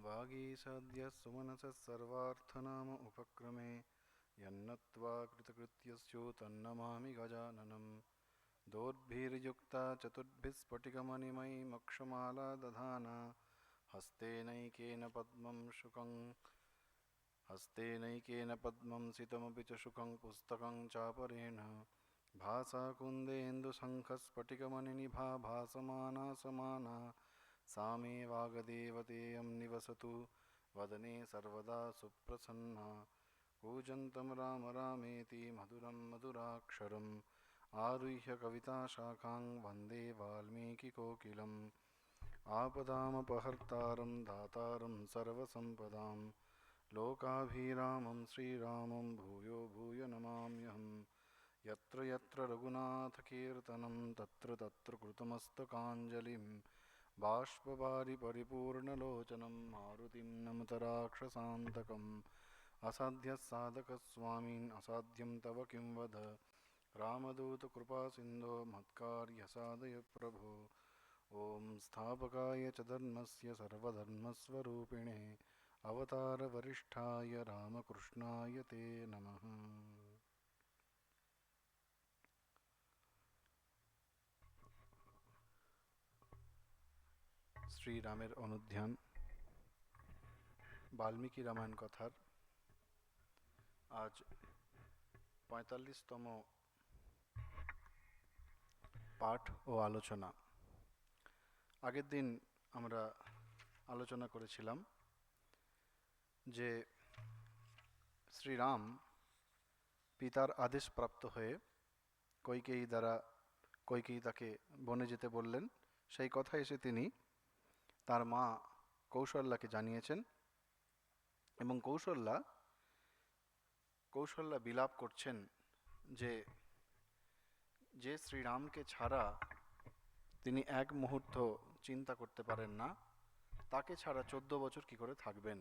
वागीषाद्य सुमनसः सर्वार्थनाम उपक्रमे यन्नत्वा कृतकृत्यस्योतन्नमामि गजाननं दोर्भिर्युक्ता चतुर्भिस्फटिकमणिमयीमक्षमाला दधाना हस्तेनैकेन पद्मं सितमपि च शुकं पुस्तकं चापरेण भासा कुन्देन्दुशङ्खस्फटिकमणिनिभा भासमाना समाना सा मे वागदेवतेयं निवसतु वदने सर्वदा सुप्रसन्ना कूजन्तं राम रामेति मधुरं मधुराक्षरम् आरुह्य कविताशाखां वन्दे वाल्मीकिकोकिलम् आपदामपहर्तारं दातारं सर्वसम्पदां लोकाभिरामं श्रीरामं भूयो भूयो नमाम्यहम् यत्र यत्र रघुनाथकीर्तनं तत्र तत्र कृतमस्तकाञ्जलिं बाष्पवारि परिपूर्णलोचनं मारुतिं नमत राक्षसान्तकम् असाध्यसाधकस्वामिन् असाध्यं तव किं वद रामदूतकृपासिन्धो मत्कार्यसाधय प्रभो ॐ स्थापकाय च धर्मस्य सर्वधर्मस्वरूपिणे अवतारवरिष्ठाय रामकृष्णाय ते नमः। শ্রীরামের অনুধ্যান বাল্মীকি রামায়ণ কথার আজ ৪৫তম পাঠ ও আলোচনা। আগের দিন আমরা আলোচনা করেছিলাম যে শ্রীরাম পিতার আদেশ প্রাপ্ত হয়ে কৈকেয়ী তাকে বনে যেতে বললেন। সেই কথা এসে তিনি তার মা কৌশল্যাকে জানিয়েছেন এবং কৌশল্যা বিলাপ করছেন যে শ্রীরামকে ছাড়া তিনি এক মুহূর্ত চিন্তা করতে পারেন না, তাকে ছাড়া 14 বছর কি করে থাকবেন।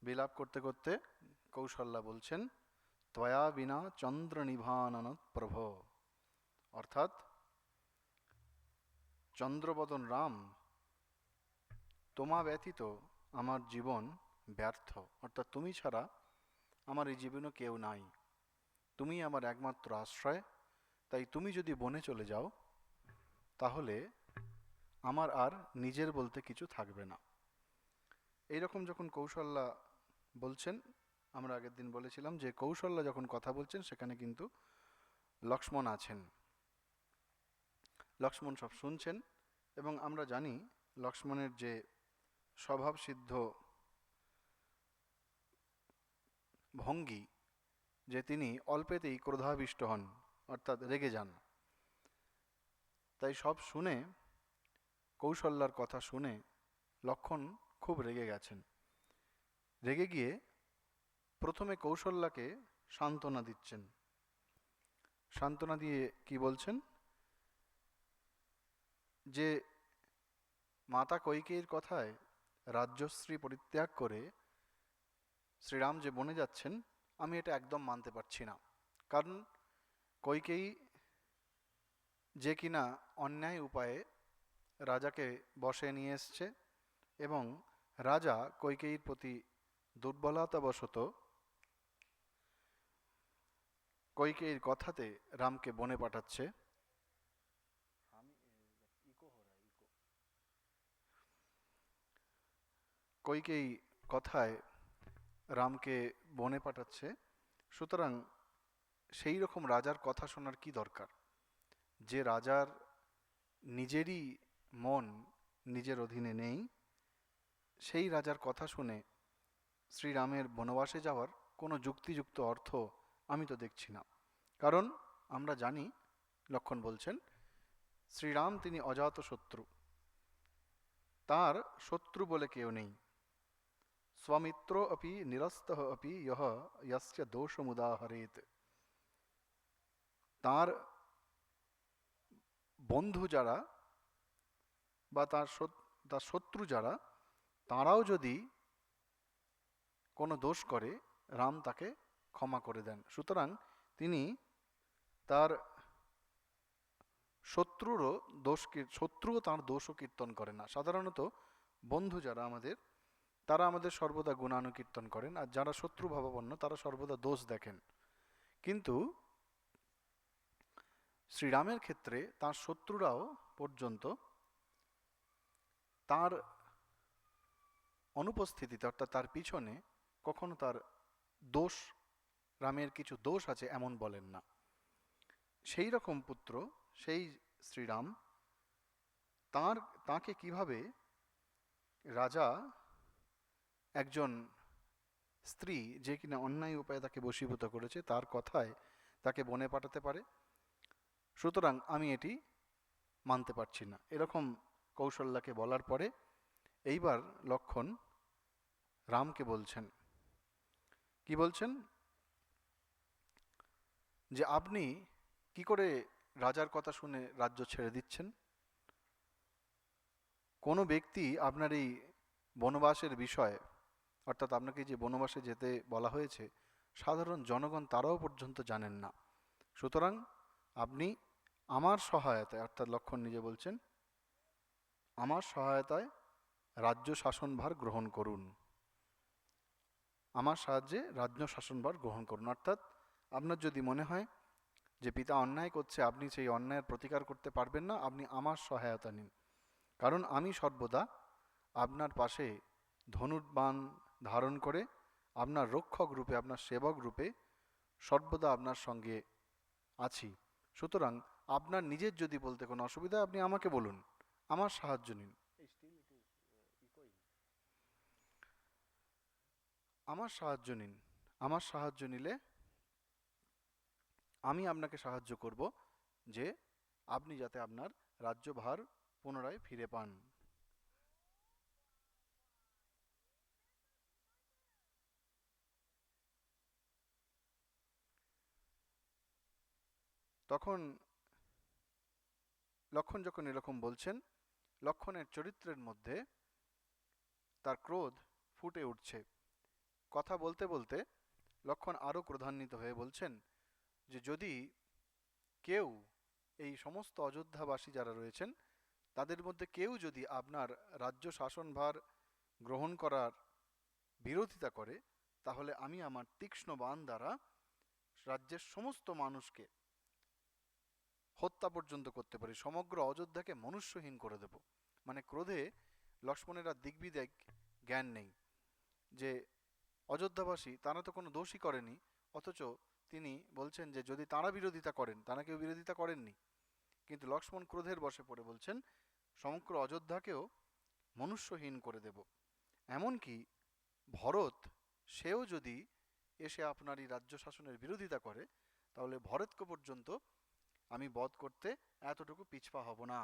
বিলাপ করতে করতে কৌশল্যা বলছেন, ত্বয়া বিনা চন্দ্র নিভাননত প্রভ, অর্থাৎ চন্দ্রবদন রাম, তোমা ব্যতীত আমার জীবন ব্যর্থ, অর্থাৎ তুমি ছাড়া আমার এই জীবনে কেউ নাই, তুমি আমার একমাত্র আশ্রয়। তাই তুমি যদি বনে চলে যাও তাহলে আমার আর নিজের বলতে কিছু থাকবে না। এইরকম যখন কৌশল্যা বলছেন, আমরা আগের দিন বলেছিলাম যে কৌশল্যা যখন কথা বলছেন সেখানে কিন্তু লক্ষ্মণ আছেন। লক্ষ্মণ সব শুনছেন এবং আমরা জানি লক্ষ্মণের যে স্বভাবসিদ্ধ ভঙ্গি, যে তিনি অল্পেতেই ক্রোধাবিষ্ট হন, অর্থাৎ রেগে যান। তাই সব শুনে, কৌশল্যার কথা শুনে লক্ষ্মণ খুব রেগে গেছেন। রেগে গিয়ে প্রথমে কৌশল্যাকে সান্ত্বনা দিচ্ছেন। সান্ত্বনা দিয়ে কি বলছেন, যে মাতা কৈকেয়ীর কথায় রাজ্যশ্রী পরিত্যাগ করে শ্রীরাম যে বনে যাচ্ছেন, আমি এটা একদম মানতে পারছি না। কারণ কৈকেয়ী যে কিনা অন্যায় উপায়ে রাজাকে বশে নিয়ে এসছে এবং রাজা কৈকেয়ীর প্রতি দুর্বলতাবশত কৈকেয়ীর কথাতে রামকে বনে পাঠাচ্ছে। কৈকেয়ী কথায় রামকে বনে পাঠাচ্ছে। সুতরাং সেই রকম রাজার কথা শোনার কি দরকার? যে রাজার নিজেরই মন নিজের অধীনে নেই, সেই রাজার কথা শুনে শ্রীরামের বনবাসে যাওয়ার কোনো যুক্তিযুক্ত অর্থ আমি তো দেখছি না। কারণ আমরা জানি, লক্ষ্মণ বলছেন, শ্রীরাম তিনি অজাত শত্রু, তার শত্রু বলে কেউ নেই। স্বমিত্র অপি নিরস্তঃ অপি ইহ যস্য দোষমুদাহরেত, তার বন্ধু যারা বা তার শত্রু যারা, তারাও যদি কোনো দোষ করে রাম তাকে ক্ষমা করে দেন। সুতরাং তিনি তার শত্রুও তার দোষও কীর্তন করে না। সাধারণত বন্ধু যারা আমাদের, তারা আমাদের সর্বদা গুণানুকীর্তন করেন, আর যারা শত্রুভাবাপন্ন তারা সর্বদা দোষ দেখেন। কিন্তু শ্রীরামের ক্ষেত্রে তার শত্রুরাও পর্যন্ত তার অনুপস্থিতিতে, অর্থাৎ তার পিছনে কখনো তার দোষ, রামের কিছু দোষ আছে এমন বলেন না। সেই রকম পুত্র, সেই শ্রীরাম, তাকে কিভাবে রাজা একজন স্ত্রী যে কিনা অন্যায় উপায়ে তাকে বশীভূত করেছে তার কথায় তাকে বনে পাঠাতে পারে, সুতরাং আমি এটি মানতে পারছি না, এরকম কৌশল্যাকে বলার পরে এইবার লক্ষণ রামকে বলছেন, কি বলছেন, যে আপনি কি করে রাজার কথা শুনে রাজ্য ছেড়ে দিচ্ছেন? কোনো ব্যক্তি আপনার এই বনবাসের বিষয়ে, অর্থাৎ আপনাকে যে বনবাসে যেতে বলা হয়েছে, সাধারণ জনগণ তারাও পর্যন্ত জানেন না। সুতরাং আপনি আমার সহায়তায়, অর্থাৎ লক্ষণ নিজে বলছেন, আমার সহায়তায় রাজ্য শাসনভার গ্রহণ করুন, আমার সাহায্যে রাজ্য শাসনভার গ্রহণ করুন। অর্থাৎ আপনার যদি মনে হয় যে পিতা অন্যায় করছে, আপনি সেই অন্যায়ের প্রতিকার করতে পারবেন না, আপনি আমার সহায়তা নিন, কারণ আমি সর্বদা আপনার পাশে ধনুর্বাণ ধারণ করে আপনার রক্ষক রূপে, আপনার সেবক রূপে সর্বদা আপনার সঙ্গে আছি। সুতরাং আপনার নিজের যদি বলতে কোনো অসুবিধা, আপনি আমাকে বলুন, আমার সাহায্য নিন, আমার সাহায্য নিন। আমার সাহায্য নিলে আমি আপনাকে সাহায্য করব যে আপনি যাতে আপনার রাজ্যভার পুনরায় ফিরে পান। তখন লক্ষণ যখন এরকম বলছেন, লক্ষণের চরিত্রের মধ্যে তার ক্রোধ ফুটে উঠছে। কথা বলতে বলতে লক্ষণ আরও ক্রোধান্বিত হয়ে বলছেন যে যদি কেউ, এই সমস্ত অযোধ্যাবাসী যারা রয়েছেন তাদের মধ্যে কেউ যদি আপনার রাজ্য শাসনভার গ্রহণ করার বিরোধিতা করে, তাহলে আমি আমার তীক্ষ্ণ বাণ দ্বারা রাজ্যের সমস্ত মানুষকে হত্যা পর্যন্ত করতে পারি, সমগ্র অযোধ্যাকে মনুষ্যহীন করে দেব। মানে ক্রোধে লক্ষ্মণের আর দিগ্বিদিক জ্ঞান নেই যে অযোধ্যাবাসী তারা তো কোনো দোষই করেনি, অথচ তিনি বলছেন যে যদি তারা বিরোধিতা করেন, তারা কেউ বিরোধিতা করেননি, কিন্তু লক্ষ্মণ ক্রোধের বশে পড়ে বলছেন সমগ্র অযোধ্যাকেও মনুষ্যহীন করে দেব। এমনকি ভরত, সেও যদি এসে আপনার এই রাজ্য শাসনের বিরোধিতা করে, তাহলে ভরতকে পর্যন্ত আমি বধ করতে এতটুকু পিছপা হব না।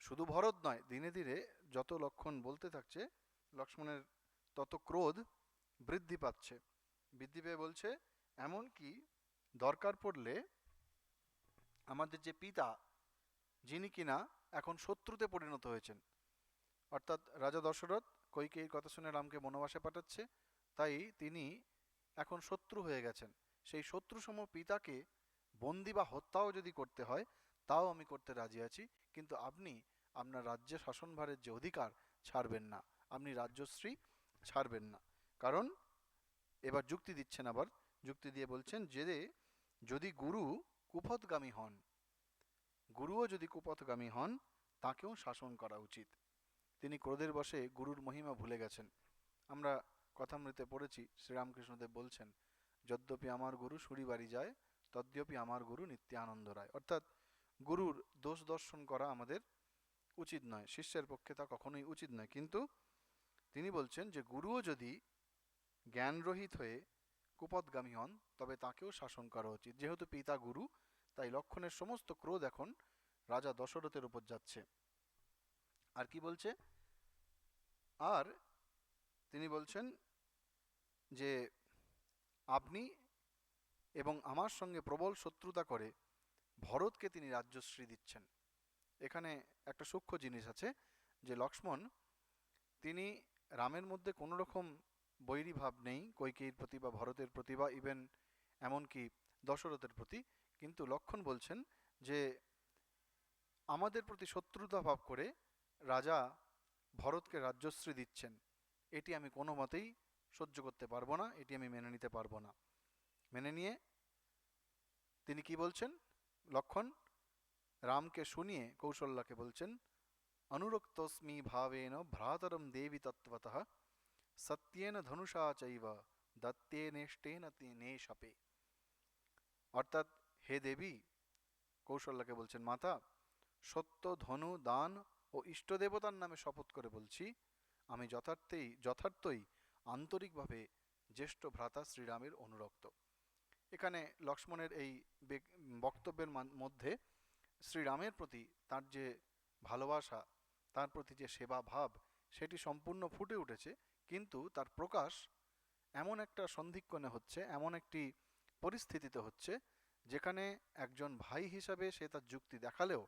শুধু ভরত নয়, ধীরে ধীরে যত লক্ষণ বলতে থাকছে লক্ষ্মণের তত ক্রোধ বৃদ্ধি পাচ্ছে, বৃদ্ধি পেয়ে বলছে এমনকি দরকার পড়লে আমাদের যে পিতা, যিনি কিনা এখন শত্রুতে পরিণত হয়েছেন, অর্থাৎ রাজা দশরথ কইকেয়ীর কথা শুনে রামকে বনবাসে পাঠাচ্ছে, তাই তিনি এখন শত্রু হয়ে গেছেন, সেই শত্রুসম পিতাকে বন্দি বা হত্যাও যদি করতে হয় তাও আমি করতে রাজি আছি, কিন্তু আপনি আপনার রাজ্য শাসনভারের যে অধিকার ছাড়বেন না, আপনি রাজ্যশ্রী ছাড়বেন না। কারণ এবার যুক্তি দিচ্ছেন, আবার যুক্তি দিয়ে বলছেন যে যদি গুরু কুপথগামী হন, গুরুও যদি কুপথগামী হন তাকেও শাসন করা উচিত। তিনি ক্রোধের বশে গুরুর মহিমা ভুলে গেছেন। আমরা কথামৃতে পড়েছি শ্রীরামকৃষ্ণদেব বলছেন যদ্যপি আমার গুরু সুরি বাড়ি যায়, তদ্যপি আমার গুরু নিত্যানন্দ রায়। অর্থাৎ গুরুর দোষ দর্শন করা আমাদের উচিত নয়, শিষ্যের পক্ষে তা কখনোই উচিত নয়, কিন্তু তিনি বলছেন যে গুরুও যদি জ্ঞানরহিত হয়ে কুপথগামী হন তবে তাকেও শাসন করা উচিত। যেহেতু পিতা গুরু, তাই লক্ষণের সমস্ত ক্রোধ এখন রাজা দশরথের উপর যাচ্ছে। আর কি বলছে, আর তিনি বলছেন যে আপনি এবং আমার সঙ্গে প্রবল শত্রুতা করে ভরতকে তিনি রাজ্যশ্রী দিচ্ছেন। এখানে একটা সূক্ষ্ম জিনিস আছে যে লক্ষ্মণ, তিনি রামের মধ্যে কোনো রকম বৈরী ভাব নেই কইকেয়ীর প্রতি বা ভরতের প্রতি বা ইভেন এমনকি দশরথের প্রতি, কিন্তু লক্ষ্মণ বলছেন যে আমাদের প্রতি শত্রুতা ভাব করে রাজা ভরতকে রাজ্যশ্রী দিচ্ছেন, এটি আমি কোনো মতেই সহ্য করতে পারবো না, এটি আমি মেনে নিতে পারবো না। মেনে নিয়ে তিনি কি বলছেন? লক্ষণ রামকে শুনিয়ে কৌশল্যাকে বলছেন, অনুরক্তস্মি ভাবেন ভ্রাতরম দেবী তত্ত্বতঃ সত্যেন ধনুষা চৈব দত্তেনেষ্টেন নে শাপে। অর্থাৎ হে দেবী, কৌশল্যাকে বলছেন, মাতা, সত্য, ধনু, দান ও ইষ্টদেবতার নামে শপথ করে বলছি, আমি যথার্থই আন্তরিকভাবে জ্যেষ্ঠ ভ্রাতা শ্রীরামের অনুরক্ত। এখানে লক্ষ্মণের এই বক্তব্যের মধ্যে শ্রীরামের প্রতি তার যে ভালোবাসা, তার প্রতি যে সেবা ভাব, সেটি সম্পূর্ণ ফুটে উঠেছে। কিন্তু তার প্রকাশ এমন একটা সন্ধিক্ষণে হচ্ছে, এমন একটি পরিস্থিতিতে হচ্ছে, যেখানে একজন ভাই হিসাবে সে তার যুক্তি দেখালেও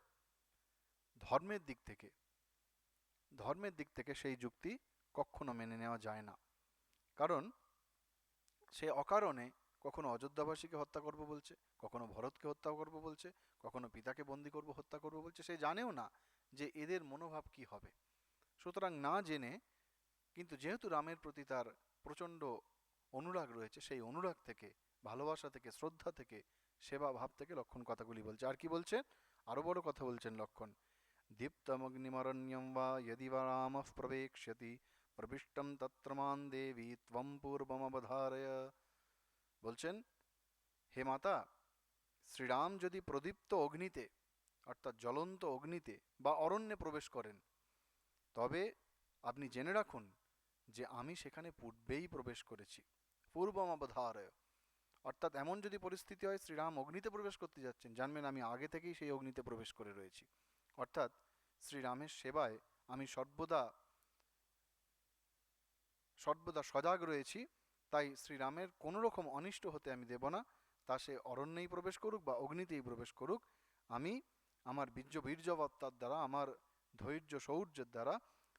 ধর্মের দিক থেকে সেই যুক্তি কখনো মেনে নেওয়া যায় না। কারণ সে অকারণে কখনো অযোধ্যাবাসীকে হত্যা করব বলছে, কখনো ভরতকে হত্যা করব বলছে, কখনো পিতাকে বন্দি করব, হত্যা করব বলছে। সে জানেও না যে এদের মনোভাব কি হবে। সুতরাং না জেনে, কিন্তু যেহেতু রামের প্রতি তার প্রচণ্ড অনুরাগ রয়েছে, সেই অনুরাগ থেকে, ভালোবাসা থেকে, শ্রদ্ধা থেকে, সেবা ভাব থেকে লক্ষণ কথাগুলি বলছে। আর কি বলছে? আরো বড় কথা বলছেন লক্ষণ, দীপ্তমগ্নিমরণ্যম বা যদি বা রামঃ প্রবেক্ষ্যতি প্রবিষ্টম তত্র মাং দেবী ত্বম পূর্বমবধারয়। বলছেন, হে মাতা, শ্রীরাম যদি প্রদীপ্ত অগ্নিতে, অর্থাৎ জ্বলন্ত অগ্নিতে বা অরণ্যে প্রবেশ করেন, তবে আপনি জেনে রাখুন যে আমি সেখানে পূর্বেই প্রবেশ করেছি। পূর্বমবধারয়, অর্থাৎ এমন যদি পরিস্থিতি হয় শ্রীরাম অগ্নিতে প্রবেশ করতে যাচ্ছেন, জানবেন আমি আগে থেকেই সেই অগ্নিতে প্রবেশ করে রয়েছি। অর্থাৎ শ্রীরামের সেবায় আমি সর্বদা সজাগ রয়েছি। তাই শ্রীরামের কোনো রকম অনিষ্ট হতে আমি দেব না। তা সে অরণ্যেই প্রবেশ করুক বা অগ্নিতেই প্রবেশ করুক, আমি আমার বীর্যবত্তার দ্বারা, আমার ধৈর্য শৌর্যের দ্বারা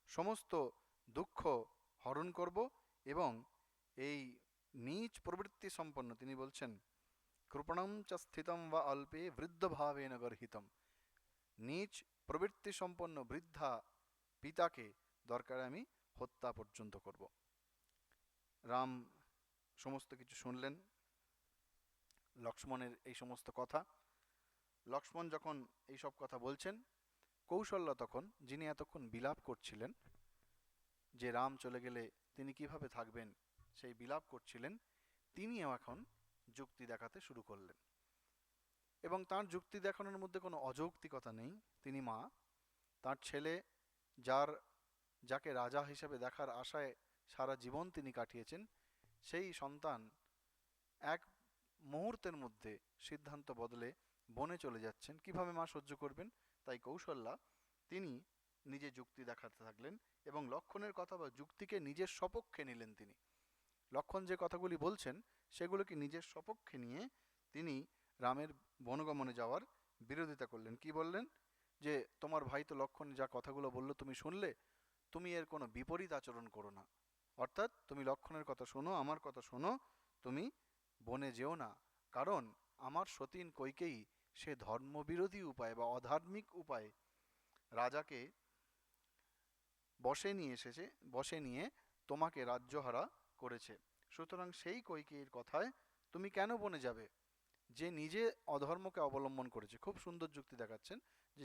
সমস্ত দুঃখ হরণ করব। এবং এই নীচ প্রবৃত্তি সম্পন্ন, তিনি বলছেন, কৃপণম চ স্থিতম বা অল্পে বৃদ্ধভাবেন গর্হিতম, নীচ প্রবৃত্তি সম্পন্ন বৃদ্ধা পিতাকে দরকারে আমি হত্যা পর্যন্ত করব। রাম সমস্ত কিছু শুনলেন, লক্ষ্মণের এই সমস্ত কথা। লক্ষ্মণ যখন এই সব কথা বলছেন, কৌশল্যা তখন, যিনি এতক্ষণ বিলাপ করছিলেন যে রাম চলে গেলে তিনি কিভাবে থাকবেন, সেই বিলাপ করছিলেন, তিনিও এখন যুক্তি দেখাতে শুরু করলেন। এবং তার যুক্তি দেখানোর মধ্যে কোনো অযৌক্তিকতা নেই। তিনি মা, তার ছেলে, যাকে রাজা হিসেবে দেখার আশায় সারা জীবন তিনি কাটিয়েছেন, সেই সন্তান এক মুহূর্তের মধ্যে সিদ্ধান্ত বদলে বনে চলে যাচ্ছেন, কিভাবে মা সহ্য করবেন? তাই কৌশল্যা তিনি নিজে যুক্তি দেখাতে থাকলেন এবং লক্ষণের কথা বা যুক্তিকে নিজের সপক্ষে নিলেন। তিনি লক্ষণ যে কথাগুলি বলছেন সেগুলোকে নিজের সপক্ষে নিয়ে তিনি রামের বনগমনে যাওয়ার বিরোধিতা করলেন। কি বললেন? যে তোমার ভাই তো লক্ষণ যা কথাগুলো বললো তুমি শুনলে, তুমি এর কোনো বিপরীত আচরণ করো না। অর্থাৎ তুমি লক্ষণের কথা শোনো, আমার কথা শোনো, তুমি বনে যেও না। কারণ আমার সতীন কইকেয়ী সে ধর্মবিরোধী উপায় বা অধার্মিক উপায়ে রাজাকে বসে নিয়ে তোমাকে রাজ্যহারা করেছে। সুতরাং সেই কইকেয়ীর কথায় তুমি কেন বনে যাবে, যে নিজে অধর্মকে অবলম্বন করেছে? খুব সুন্দর যুক্তি দেখাচ্ছেন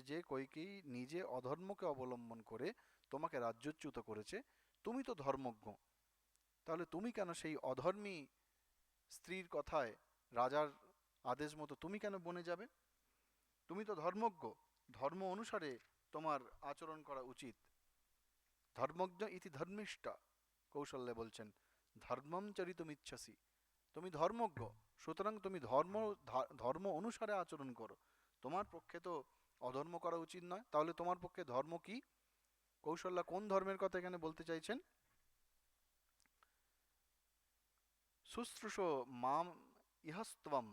যে কইকেয়ী নিজে অধর্মকে অবলম্বন করে তোমাকে রাজ্যচ্যুত করেছে, তুমি তো ধর্মজ্ঞ, তাহলে তুমি কেন সেই অধর্মী স্ত্রীর কথায়, রাজার আদেশ মতো তুমি কেন বনে যাবে? তুমি তো ধর্মজ্ঞ, ধর্ম অনুসারে তোমার আচরণ করা উচিত। ধর্মজ্ঞ ইতি ধর্মিষ্ঠা, কৌশল্যে বলছেন, ধর্মম চরিতুমিচ্ছসি, তুমি ধর্মজ্ঞ, সুতরাং তুমি ধর্ম অনুসারে আচরণ করো। তোমার পক্ষে তো অধর্ম করা উচিত নয়। তাহলে তোমার পক্ষে ধর্ম কি? কৌশল্যা কোন ধর্মের কথা এখানে বলতে চাইছেন? শুশ্রূষ মাম ইহস্ত্বম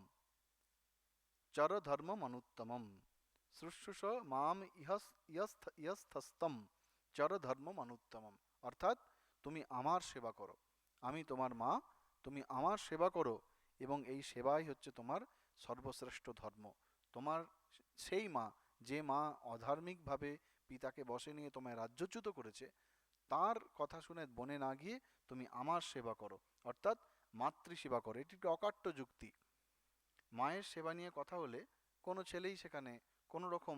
চর ধর্মম অনুত্তমম, শুশ্রূষ মাম ইহস্থস্তম চর ধর্মম অনুত্তমম। অর্থাৎ তুমি আমার সেবা করো, আমি তোমার মা, তুমি আমার সেবা করো, এবং এই সেবাই হচ্ছে তোমার সর্বশ্রেষ্ঠ ধর্ম। তোমার সেই মা, যে মা অধার্মিকভাবে পিতাকে বশে নিয়ে তোমায় রাজ্যচ্যুত করেছে, তার কথা শুনে বনে না গিয়ে তুমি আমার সেবা করো, অর্থাৎ মাতৃ সেবা করো। এটি একটি অকাট্য যুক্তি। মায়ের সেবা নিয়ে কথা হলে কোনো ছেলেই সেখানে কোনো রকম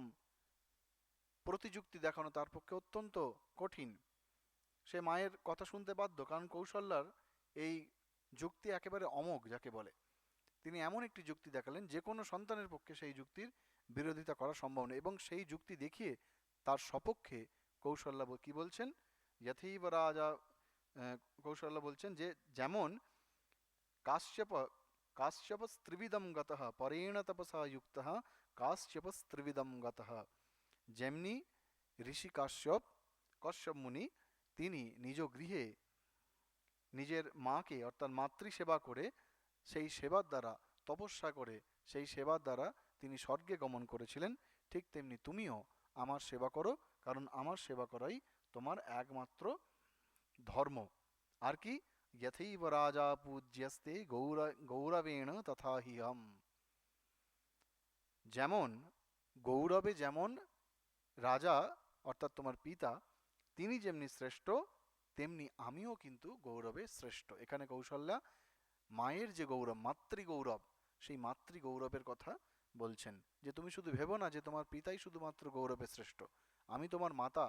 প্রতিযুক্তি দেখানো তার পক্ষে অত্যন্ত কঠিন। সে মায়ের কথা শুনতে বাধ্য, কারণ কৌশল্যার এই যুক্তি একেবারে অমোঘ যাকে বলে। তিনি এমন একটি যুক্তি দেখালেন যে কোনো সন্তানের পক্ষে সেই যুক্তির বিরোধিতা করা সম্ভব নয়, এবং সেই যুক্তি দেখিয়ে তার সপক্ষে কৌশল্যা কি বলছেন, যথৈব রাজা, কৌশল্যা বলছেন যে যেমন কাশ্যপ কাশ্যপস্ত্রিবিদম গতঃ পরেণ তপসা যুক্তঃ কাশ্যপস্ত্রিবিদম গতঃ, যেমনি ঋষি কশ্যপ মুনি তিনি নিজ গৃহে নিজের মাকে অর্থাৎ মাতৃসেবা করে, সেই সেবার দ্বারা তপস্যা করে, সেই সেবার দ্বারা তিনি স্বর্গে গমন করেছিলেন, ঠিক তেমনি তুমিও আমার সেবা করো, কারণ আমার সেবা করাই তোমার একমাত্র ধর্ম। আর কি, যথৈব রাজা পূজ্যস্তে গৌরবেণ তথা হিহম, যেমন গৌরবে যেমন রাজা অর্থাৎ তোমার পিতা তিনি যেমনি শ্রেষ্ঠ, তেমনি আমিও কিন্তু গৌরবে শ্রেষ্ঠ। এখানে কৌশল্যা মায়ের যে গৌরব, মাতৃ গৌরব, সেই মাতৃ গৌরবের কথা বলছেন, যে তুমি শুধু ভেবো না যে তোমার পিতাই শুধুমাত্র গৌরবে শ্রেষ্ঠ, আমি তোমার মাতা,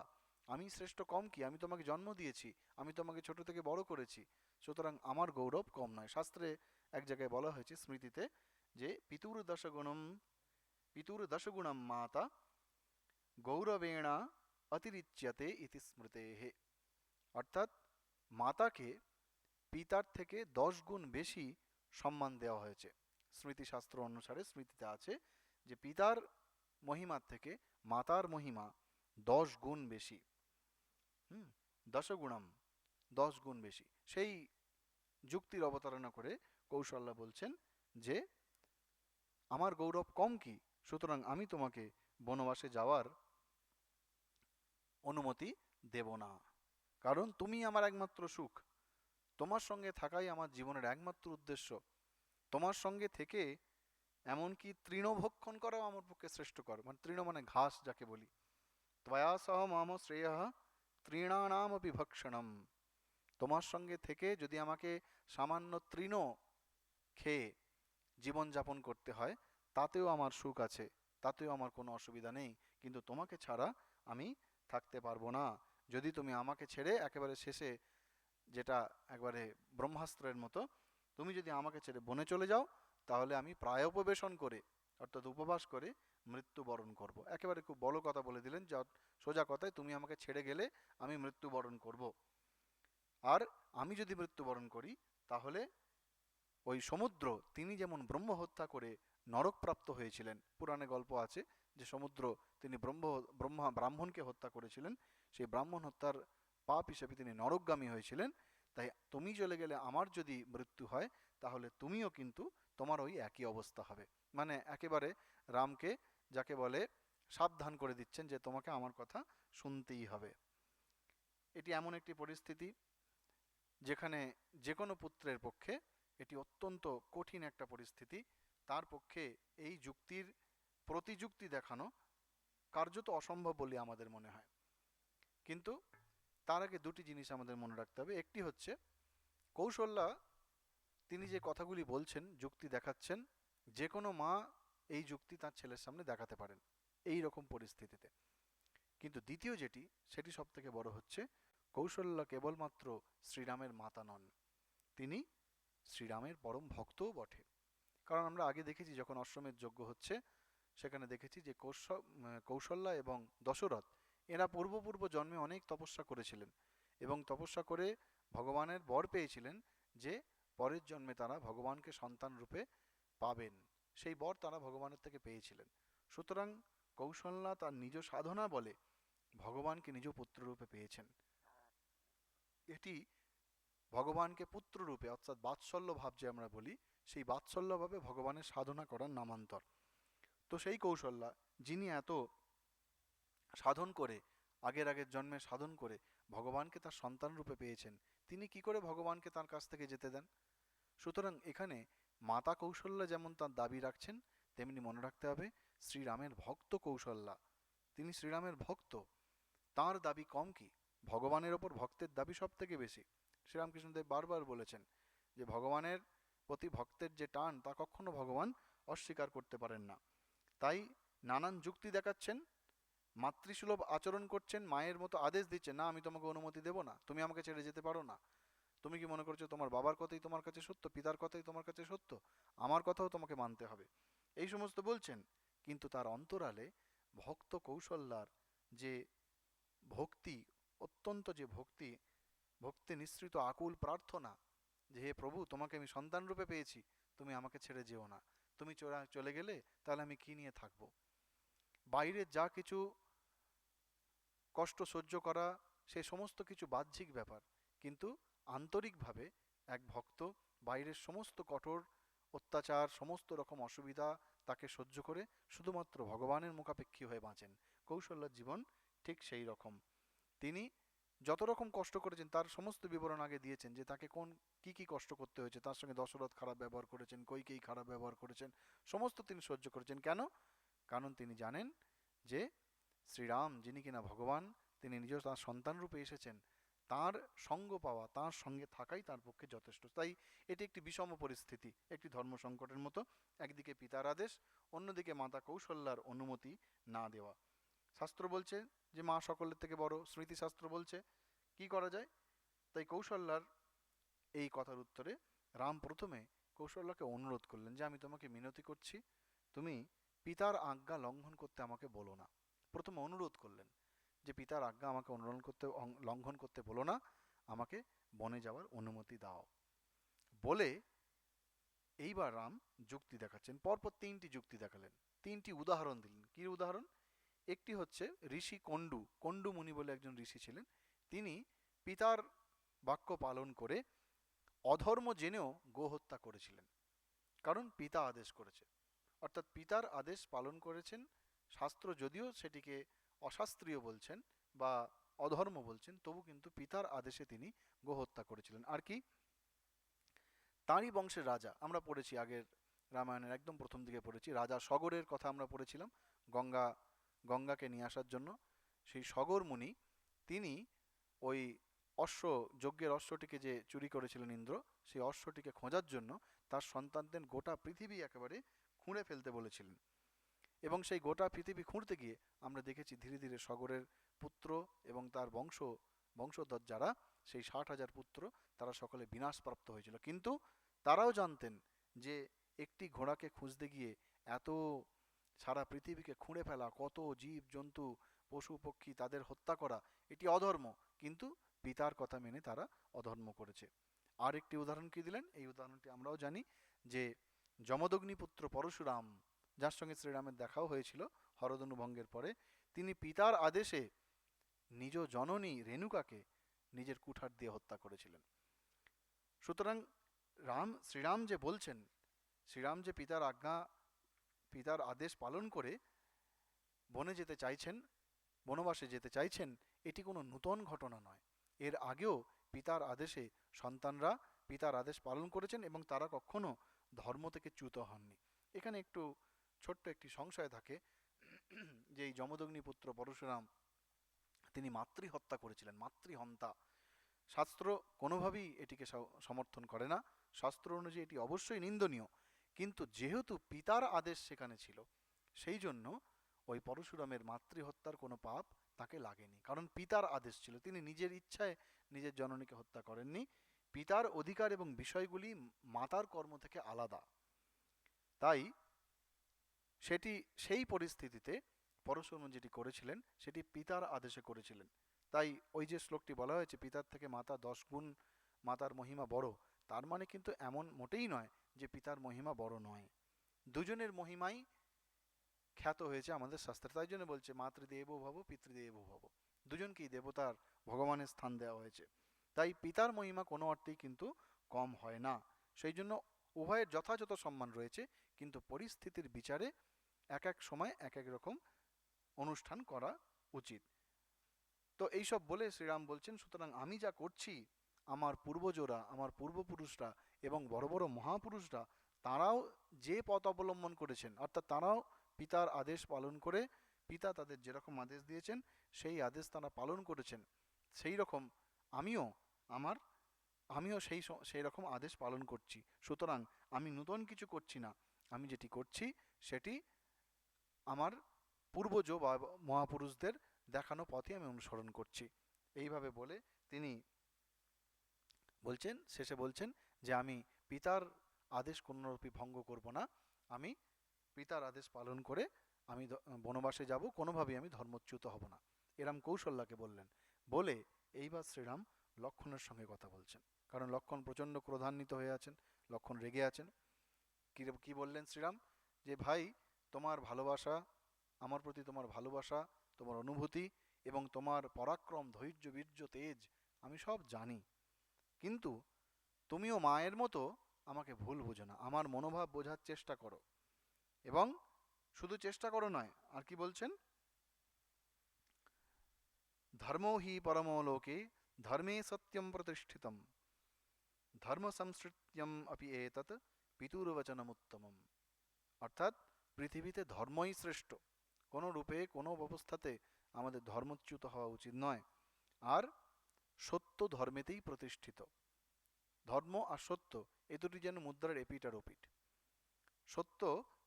আমি শ্রেষ্ঠ কম কি, আমি তোমাকে জন্ম দিয়েছি, আমি তোমাকে ছোট থেকে বড় করেছি, সুতরাং আমার গৌরব কম নয়। শাস্ত্রে এক জায়গায় বলা হয়েছে স্মৃতিতে, যে পিতুর দশগুণম মাতা গৌরবেণা অতিরিচ্যতে ইতি স্মৃতেহে, অর্থাৎ মাতাকে পিতার থেকে 10 গুণ বেশি সম্মান দেওয়া হয়েছে। স্মৃতিশাস্ত্র অনুসারে স্মৃতিতে আছে যে পিতার মহিমার থেকে মাতার মহিমা 10 গুণ বেশি। দশগুণম, 10 গুণ বেশি। সেই যুক্তির অবতারণা করে কৌশল্যা বলছেন যে আমার গৌরব কম কি, সুতরাং আমি তোমাকে বনবাসে যাওয়ার অনুমতি দেব না, কারণ তুমি আমার একমাত্র সুখ, তোমার সঙ্গে থাকাই আমার জীবনের একমাত্র উদ্দেশ্য, তোমার সঙ্গে থেকে এমনকি তৃণভক্ষণ করাও আমার পক্ষে শ্রেষ্ঠকর। মানে তৃণ মানে ঘাস যাকে বলি। ত্বয়া সহ মম শ্রেয় তৃণানামপি ভক্ষণম, তোমার সঙ্গে থেকে যদি আমাকে সামান্য তৃণ খেয়ে জীবনযাপন করতে হয়, তাতেও আমার সুখ আছে, তাতেও আমার কোনো অসুবিধা নেই, কিন্তু তোমাকে ছাড়া আমি থাকতে পারবো না। যদি তুমি আমাকে ছেড়ে একেবারে শেষে, যেটা একবারে ব্রহ্মাস্ত্রের মতো, তুমি যদি আমাকে ছেড়ে বনে চলে যাও, তাহলে আমি প্রায়োপবেশন করে অর্থাৎ উপবাস করে মৃত্যুবরণ করব। একেবারে খুব বড় কথা বলে দিলেন, যা সোজা কথায় তুমি আমাকে ছেড়ে গেলে আমি মৃত্যুবরণ করব। আর আমি যদি মৃত্যুবরণ করি, তাহলে ওই সমুদ্র তিনি যেমন ব্রহ্ম হত্যা করে নরকপ্রাপ্ত হয়েছিলেন, পুরাণে গল্প আছে যে সমুদ্র তিনি ব্রাহ্মণকে হত্যা করেছিলেন, সেই ব্রাহ্মণ হত্যার পাপ হিসেবে তিনি নরকগামী হয়েছিলেন। তাই তুমি চলে গেলে আমার যদি মৃত্যু হয়, তাহলে তুমিও কিন্তু তোমার ওই একই অবস্থা হবে। মানে একেবারে রামকে যাকে বলে সাবধান করে দিচ্ছেন যে তোমাকে আমার কথা শুনতেই হবে। এটি এমন একটি পরিস্থিতি যেখানে যে কোনো পুত্রের পক্ষে এটি অত্যন্ত কঠিন একটা পরিস্থিতি, তার পক্ষে এই যুক্তির প্রতিযুক্তি দেখানো কার্যত অসম্ভব বলে আমাদের মনে হয়। কিন্তু তার আগে দুটি জিনিস আমাদের মনে রাখতে হবে। একটি হচ্ছে কৌশল্যা তিনি যে কথাগুলি বলছেন, যুক্তি দেখাচ্ছেন, যে কোনো মা এই যুক্তি তার ছেলের সামনে দেখাতে পারেন এই রকম পরিস্থিতিতে। কিন্তু দ্বিতীয় যেটি, সেটি সব থেকে বড় হচ্ছে, কৌশল্যা কেবলমাত্র শ্রীরামের মাতা নন, তিনি শ্রীরামের পরম ভক্তও বটে। কারণ আমরা আগে দেখেছি যখন অশ্বমেধ যজ্ঞ হচ্ছে, সেখানে দেখেছি যে কৌশল্যা এবং দশরথ এরা পূর্ব জন্মে অনেক তপস্যা করেছিলেন, এবং তপস্যা করে ভগবানের বর পেয়েছিলেন যে পরের জন্মে তারা ভগবানকে সন্তান রূপে পাবেন, সেই বর তারা ভগবানের থেকে পেয়েছিলেন। সুতরাং কৌশল্যা তার নিজ সাধনা বলে ভগবানকে নিজ পুত্ররূপে পেয়েছেন। এটি ভগবানকে পুত্ররূপে অর্থাৎ বাৎসল্য ভাব যে আমরা বলি, সেই বাৎসল্যভাবে ভগবানের সাধনা করার নামান্তর। তো সেই কৌশল্যা যিনি এত সাধন করে, আগের জন্মে সাধন করে ভগবানকে তার সন্তান রূপে পেয়েছেন, তিনি কি করে ভগবানকে তার কাছ থেকে যেতে দেন? সুতরাং এখানে মাতা কৌশল্যা যেমন তার দাবি রাখছেন, তেমনি মনে রাখতে হবে শ্রীরামের ভক্ত কৌশল্যা, তিনি শ্রীরামের ভক্ত, তার দাবি কম কি? ভগবানের ওপর ভক্তের দাবি সব থেকে বেশি। শ্রীরামকৃষ্ণদেব বারবার বলেছেন যে ভগবানের প্রতি ভক্তের যে টান তা কখনো ভগবান অস্বীকার করতে পারেন না। তাই নানান যুক্তি দেখাচ্ছেন, মাতৃসুলভ আচরণ করছেন, মায়ের মতো আদেশ দিচ্ছেন, না আমি তোমাকে অনুমতি দেব না, তুমি আমাকে ছেড়ে যেতে পারো না। তুমি কি মনে করছো তোমার বাবার কথাই তোমার কাছে সত্য, পিতার কথাই তোমার কাছে সত্য? আমার কথাও তোমাকে মানতে হবে। এই সমস্ত বলছেন, কিন্তু তার অন্তরালে ভক্ত কৌশল্যার যে ভক্তি, অত্যন্ত যে ভক্তি, ভক্তি নিঃসৃত আকুল প্রার্থনা যে হে প্রভু, তোমাকে আমি সন্তান রূপে পেয়েছি, তুমি আমাকে ছেড়ে যেও না। তুমি চলে গেলে তাহলে আমি কি নিয়ে থাকবো? বাইরে যা কিছু কষ্ট সহ্য করা, সে সমস্ত কিছু বাহ্যিক ব্যাপার, কিন্তু আন্তরিকভাবে এক ভক্ত বাইরের সমস্ত কঠোর অত্যাচার, সমস্ত রকম অসুবিধা তাকে সহ্য করে শুধুমাত্র ভগবানের মুখাপেক্ষী হয়ে বাঁচেন। কৌশল্যার জীবন ঠিক সেই রকম। তিনি যত রকম কষ্ট করেছেন তার সমস্ত বিবরণ আগে দিয়েছেন, যে তাকে কি কি কষ্ট করতে হয়েছে। তার সঙ্গে দশরথ খারাপ ব্যবহার করেছেন, কইকেয়ী খারাপ ব্যবহার করেছেন, সমস্ত তিনি সহ্য করেছেন। কেন? কারণ তিনি জানেন যে শ্রীরাম যিনি কিনা ভগবান, তিনি নিজেও তার সন্তান রূপে এসেছেন, তার সঙ্গ পাওয়া, তার সঙ্গে থাকাই তার পক্ষে যথেষ্ট। তাই এটি একটি বিষম পরিস্থিতি, একটি ধর্ম সংকটের মতো। একদিকে পিতার আদেশ, অন্যদিকে মাতা কৌশল্যার অনুমতি না দেওয়া। শাস্ত্র বলছে যে মা সকলের থেকে বড়, স্মৃতিশাস্ত্র বলছে কি করা যায়। তাই কৌশল্যার এই কথার উত্তরে রাম প্রথমে কৌশল্যাকে অনুরোধ করলেন যে আমি তোমাকে মিনতি করছি, তুমি পিতার আজ্ঞা লঙ্ঘন করতে আমাকে বলো না। প্রথমে অনুরোধ করলেন যে পিতার আজ্ঞা আমাকে লঙ্ঘন করতে বলো না, আমাকে বনে যাওয়ার অনুমতি দাও। বলে এইবার রাম যুক্তি দেখাচ্ছেন, পরপর তিনটি যুক্তি দেখালেন, তিনটি উদাহরণ দিলেন। কি উদাহরণ? একটি হচ্ছে ঋষি কণ্ডু, কণ্ডু মুনি বলে একজন ঋষি ছিলেন, তিনি পিতার বাক্য পালন করে অধর্ম জেনেও গোহত্যা করেছিলেন, কারণ পিতা আদেশ করেছে। অর্থাৎ পিতার আদেশ পালন করেছেন, শাস্ত্র যদিও সেটিকে অশাস্ত্রীয় বলছেন বা অধর্ম বলছেন, তবু কিন্তু পিতার আদেশে তিনি গোহত্যা করেছিলেন। আর কি, তাঁরই বংশের রাজা, আমরা পড়েছি আগের রামায়ণের একদম প্রথম দিকে পড়েছি, রাজা সগরের কথা আমরা পড়েছিলাম, গঙ্গাকে নিয়ে আসার জন্য। সেই সগর মুনি, তিনি ওই যজ্ঞের অশ্বটিকে যে চুরি করেছিলেন ইন্দ্র, সেই অশ্বটিকে খোঁজার জন্য তার সন্তানদের গোটা পৃথিবী একেবারে খুঁড়ে ফেলতে বলেছিলেন। এবং সেই গোটা পৃথিবী খুঁড়তে গিয়ে আমরা দেখেছি ধীরে ধীরে সগরের পুত্র এবং তার বংশধর যারা, সেই 60,000 পুত্র, তারা সকলে বিনাশপ্রাপ্ত হয়েছিল। কিন্তু তারাও জানতেন যে একটি ঘোড়াকে খুঁজতে গিয়ে এত সারা পৃথিবীকে খুঁড়ে ফেলা, কত জীব জন্তু পশু পক্ষী তাদের হত্যা করা, এটি অধর্ম, কিন্তু পিতার কথা মেনে তারা অধর্ম করেছে। আর একটি উদাহরণ কি দিলেন, এই উদাহরণটি আমরাও জানি, যে যমদগ্নিপুত্র পরশুরাম, যার সঙ্গে শ্রীরামের দেখাও হয়েছিল হরধনু ভঙ্গের পরে, তিনি পিতার আদেশে নিজ জননী রেণুকাকে নিজের কুঠার দিয়ে হত্যা করেছিলেন। সুতরাং শ্রীরাম যে বলছেন, শ্রীরাম যে পিতার আদেশ পালন করে বনে যেতে চাইছেন, বনবাসে যেতে চাইছেন, এটি কোনো নূতন ঘটনা নয়। এর আগেও পিতার আদেশে সন্তানরা পিতার আদেশ পালন করেছেন এবং তারা কখনো ধর্ম থেকে চ্যুত হননি। এখানে একটু ছোট্ট একটি সংশয় থাকে যে এই যমদগ্নিপুত্র পরশুরাম তিনি মাতৃহত্যা করেছিলেন, মাতৃহন্তা। শাস্ত্র কোনোভাবেই এটিকে সমর্থন করে না, শাস্ত্র অনুযায়ী এটি অবশ্যই নিন্দনীয়, কিন্তু যেহেতু পিতার আদেশ সেখানে ছিল, সেই জন্য ওই পরশুরামের মাতৃহত্যার কোনো পাপ তাকে লাগেনি, কারণ পিতার আদেশ ছিল। তিনি নিজের ইচ্ছায় নিজের জননীকে হত্যা করেননি। পিতার অধিকার এবং বিষয়গুলি মাতার কর্ম থেকে আলাদা, তাই সেই পরিস্থিতিতে পরশুরাম যেটি করেছিলেন সেটি পিতার আদেশে করেছিলেন। তাই ওই যে শ্লোকটি বলা হয়েছে পিতার থেকে মাতা 10 গুণ মাতার মহিমা বড়, তার মানে কিন্তু এমন মোটেই নয় যে পিতার মহিমা বড় নয়। দুজনের মহিমাই খ্যাত হয়েছে আমাদের শাস্ত্রে। তাই জন্য বলছে মাতৃদেবো ভব পিতৃদেবো ভব, দুজনকেই দেবতার ভগবানের স্থান দেওয়া হয়েছে। তাই পিতার মহিমা কোনো অর্থেই কিন্তু কম হয় না। সেই জন্য উভয়ের যথাযথ সম্মান রয়েছে, কিন্তু পরিস্থিতির বিচারে এক এক সময় এক এক রকম অনুষ্ঠান করা উচিত। তো এইসব বলে শ্রীরাম বলছেন, সুতরাং আমি যা করছি, আমার পূর্বজরা, আমার পূর্বপুরুষরা এবং বড় বড় মহাপুরুষরা, তারাও যে পথ অবলম্বন করেছেন, অর্থাৎ তারাও পিতার আদেশ পালন করে, পিতা তাদের যেরকম আদেশ দিয়েছেন সেই আদেশ তারা পালন করেছেন। সেই রকম আমিও আমার আমিও সেই রকম আদেশ পালন করছি। সুতরাং আমি নূতন কিছু করছি না, আমি যেটি করছি সেটি আমার পূর্বজ বা মহাপুরুষদের দেখানো পথে আমি অনুসরণ করছি। এইভাবে বলে তিনি শেষে বলছেন যে আমি পিতার আদেশ কোনোরূপই ভঙ্গ করব না, আমি পিতার আদেশ পালন করে আমি বনবাসে যাব, কোনোভাবেই আমি ধর্মচ্যুত হব না। এরম কৌশল্যাকে বললেন। বলে এইবার শ্রীরাম লক্ষ্মণের সঙ্গে কথা বলছেন, কারণ লক্ষ্মণ প্রচণ্ড ক্রোধান্বিত হয়ে আছেন, লক্ষ্মণ রেগে আছেন। কি বললেন শ্রীরাম, যে ভাই, তোমার ভালোবাসা, আমার প্রতি তোমার ভালোবাসা, তোমার অনুভূতি এবং তোমার পরাক্রম, ধৈর্য, বীর্য, তেজ আমি সব জানি, কিন্তু তুমিও মায়ের মতো আমাকে ভুল বুঝো না, আমার মনোভাব বোঝার চেষ্টা করো। এবং শুধু চেষ্টা করো নয়, আর কি বলছেন, ধর্মো হি পরমো লোকে ধর্মে সত্যম প্রতিষ্ঠিতম ধর্ম সংসৃত্যম অপি এতৎ পিতুর্বচনমুত্তমম। অর্থাৎ পৃথিবীতে ধর্মই শ্রেষ্ঠ, কোনো রূপে কোনো অবস্থাতে আমাদের ধর্মচ্যুত হওয়া উচিত নয়। আর সত্য ধর্মেতেই প্রতিষ্ঠিত। ধর্ম আর সত্য এ দুটি যেন মুদ্রার এপিঠ আর ওপিঠ। সত্য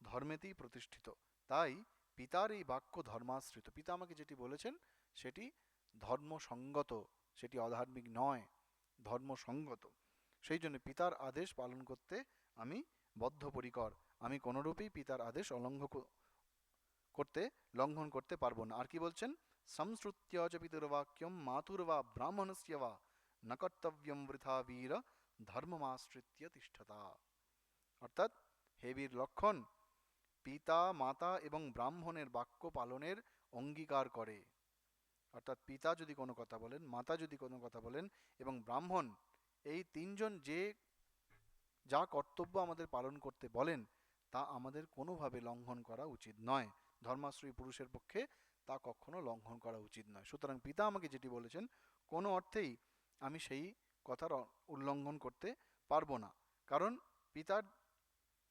ধর্মেতেই প্রতিষ্ঠিত। তাই পিতার এই বাক্য ধর্মাশ্রিত, পিতা আমাকে যেটি বলেছেন সেটি ধর্মসঙ্গত, সেটি অধার্মিক নয়, ধর্মসঙ্গত। সেই জন্য পিতার আদেশ পালন করতে আমি বদ্ধপরিকর, আমি কোনোরূপেই পিতার আদেশ লঙ্ঘন করতে পারবো না। আর কি বলছেন, সংশ্রুত্য চ পিতুর্বাক্যম মাতুর্বা ব্রাহ্মণস্য বা ন কর্তব্যম বৃথা বীর ধর্মমাশ্রিত্য তিষ্ঠতা। অর্থাৎ হে বীর লক্ষণ, পিতা, মাতা এবং ব্রাহ্মণের বাক্য পালনের অঙ্গীকার করে। অর্থাৎ পিতা যদি কোনো কথা বলেন, মাতা যদি কোনো কথা বলেন এবং ব্রাহ্মণ, এই তিনজন যা কর্তব্য আমাদের পালন করতে বলেন তা আমাদের কোনোভাবে লঙ্ঘন করা উচিত নয়। ধর্মাশ্রয়ী পুরুষের পক্ষে তা কখনো লঙ্ঘন করা উচিত নয়। সুতরাং পিতা আমাকে যেটি বলেছেন কোনো অর্থেই আমি সেই কথার উল্লঙ্ঘন করতে পারবো না। কারণ পিতার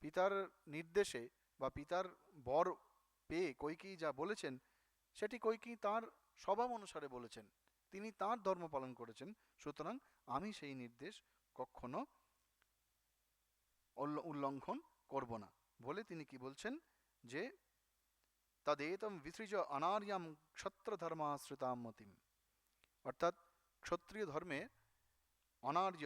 পিতার নির্দেশে বা পিতার বর পেয়ে কইকেয়ী যা বলেছেন সেটি কইকেয়ী তার স্বভাব অনুসারে বলেছেন, তিনি তার ধর্ম পালন করেছেন। সুতরাং আমি সেই নির্দেশ কখনো উল্লঙ্ঘন করব না। বলে তিনি কি বলছেন, যে তদেতম বিসৃজ অনার্যাম ক্ষত্রধর্মাশ্রিতাম মতিম। অর্থাৎ ক্ষত্রিয় অনার্য